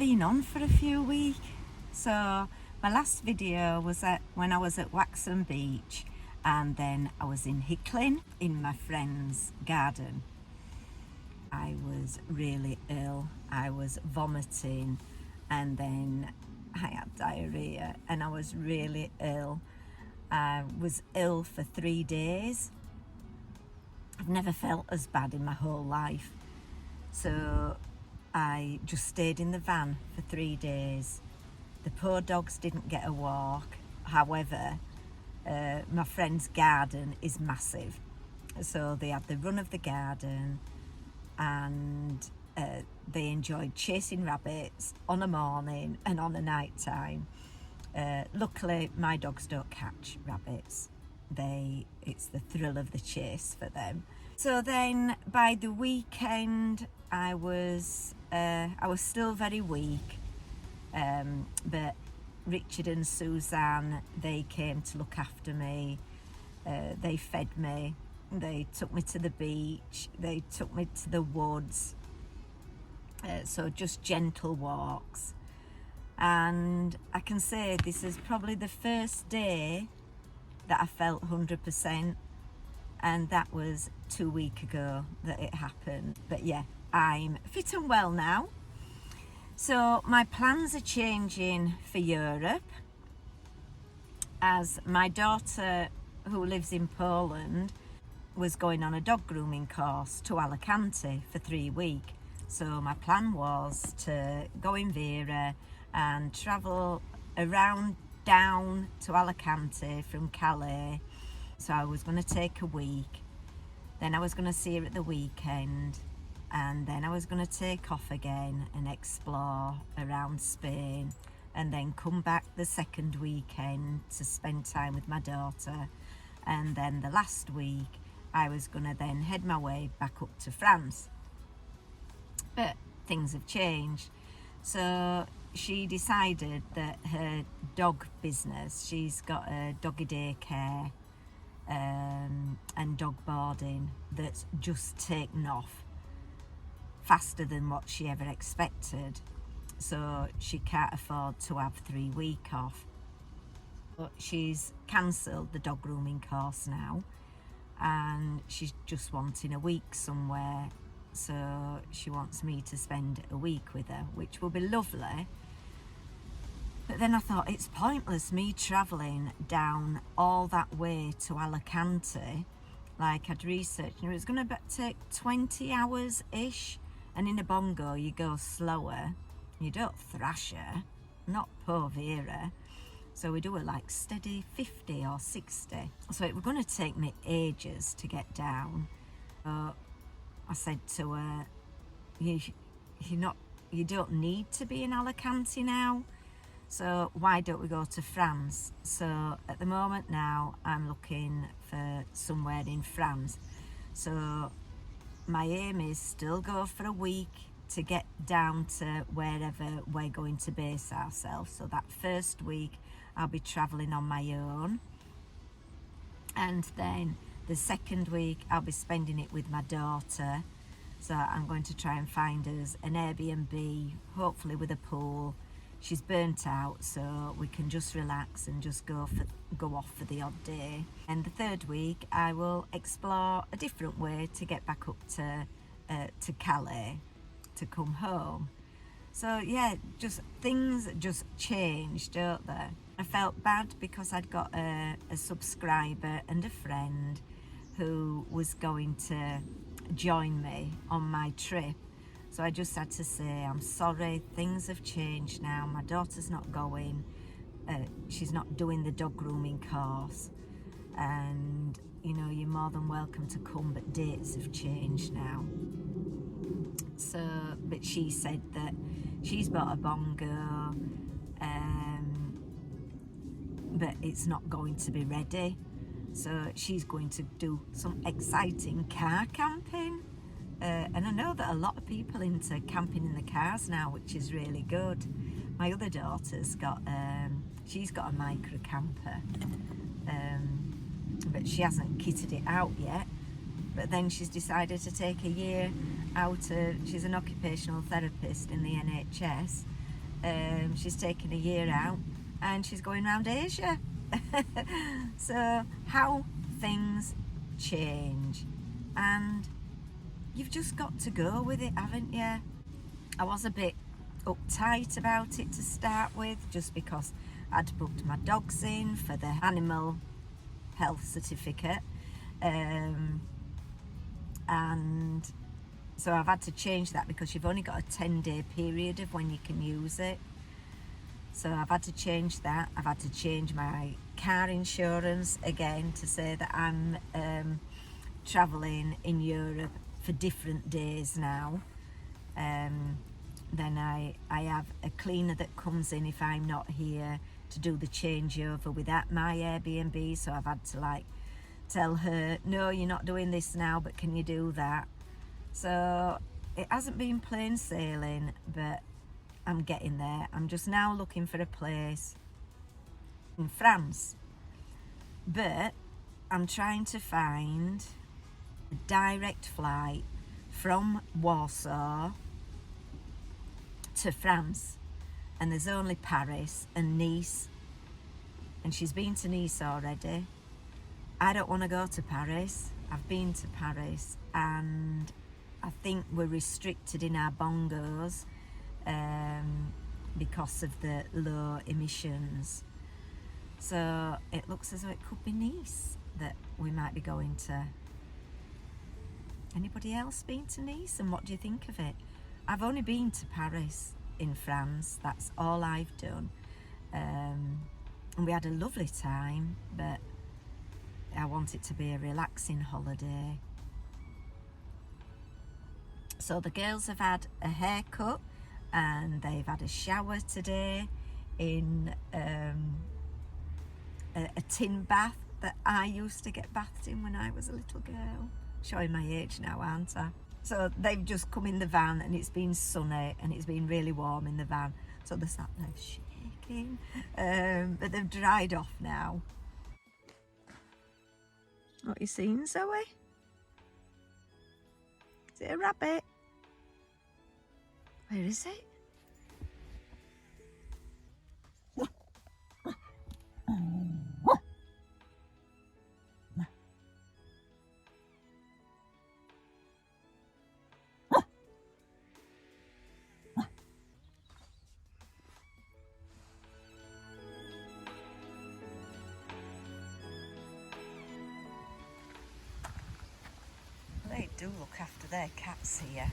been on for a few weeks. So my last video was when I was at Waxham Beach, and then I was in Hickling in my friend's garden. I was really ill. I was vomiting, and then I had diarrhea, and I was really ill. I was ill for 3 days. I've never felt as bad in my whole life. So I just stayed in the van for 3 days. The poor dogs didn't get a walk. However, my friend's garden is massive. So they had the run of the garden, and they enjoyed chasing rabbits on a morning and on a night time. Luckily, my dogs don't catch rabbits. It's the thrill of the chase for them. So then by the weekend, I was still very weak, but Richard and Suzanne, they came to look after me. They fed me, they took me to the beach, they took me to the woods, so just gentle walks. And I can say this is probably the first day that I felt 100%, and that was 2 weeks ago that it happened. But yeah, I'm fit and well now. So my plans are changing for Europe, as my daughter, who lives in Poland, was going on a dog grooming course to Alicante for 3 weeks. So my plan was to go in Vera and travel around down to Alicante from Calais. So I was going to take a week, then I was going to see her at the weekend, and then I was going to take off again and explore around Spain, and then come back the second weekend to spend time with my daughter. And then the last week I was going to then head my way back up to France. But things have changed. So she decided that her dog business, she's got a doggy daycare and dog boarding that's just taken off faster than what she ever expected. So she can't afford to have 3 weeks off. But she's cancelled the dog grooming course now, and she's just wanting a week somewhere. So she wants me to spend a week with her, which will be lovely. But then I thought, it's pointless me travelling down all that way to Alicante. Like, I'd researched, and it was going to take 20 hours-ish. And in a bongo, you go slower. You don't thrash her, not poor Vera. So we do it like steady 50 or 60. So it was going to take me ages to get down. So I said to her, you don't need to be in Alicante now. So why don't we go to France? So at the moment now, I'm looking for somewhere in France. So my aim is still go for a week to get down to wherever we're going to base ourselves. So that first week I'll be travelling on my own, and then the second week I'll be spending it with my daughter. So I'm going to try and find us an Airbnb, hopefully with a pool. She's burnt out, so we can just relax and just go off for the odd day. And the third week I will explore a different way to get back up to Calais to come home. So yeah, just things just change, don't they? I felt bad because I'd got a subscriber and a friend who was going to join me on my trip. So I just had to say, I'm sorry, things have changed now. My daughter's not going. She's not doing the dog grooming course. And, you know, you're more than welcome to come, but dates have changed now. So, but she said that she's bought a bongo, but it's not going to be ready. So she's going to do some exciting car camping. And I know that a lot of people into camping in the cars now, which is really good. My other daughter's got, she's got a micro camper, but she hasn't kitted it out yet. But then she's decided to take a year out of, she's an occupational therapist in the NHS, She's taken a year out and she's going around Asia. So how things change, and you've just got to go with it, haven't you? I was a bit uptight about it to start with, just because I'd booked my dogs in for the animal health certificate, and so I've had to change that because you've only got a 10-day period of when you can use it. So I've had to change that. I've had to change my car insurance again to say that I'm travelling in Europe for different days now. Then I have a cleaner that comes in if I'm not here to do the changeover without my Airbnb. So I've had to like tell her, no, you're not doing this now, but can you do that? So it hasn't been plain sailing, but I'm getting there. I'm just now looking for a place in France, but I'm trying to find a direct flight from Warsaw to France, and there's only Paris and Nice, and she's been to Nice already. I don't want to go to Paris. I've been to Paris and I think we're restricted in our bongos because of the low emissions. So it looks as though it could be Nice that we might be going to. Anybody else been to Nice, and what do you think of it? I've only been to Paris in France, that's all I've done. And we had a lovely time, but I want it to be a relaxing holiday. So the girls have had a haircut and they've had a shower today in a tin bath that I used to get bathed in when I was a little girl. Showing my age now, aren't I? So they've just come in the van and it's been sunny and it's been really warm in the van. So they're sat there shaking, but they've dried off now. What you seen, Zoe? Is it a rabbit? Where is it? They do look after their cats here.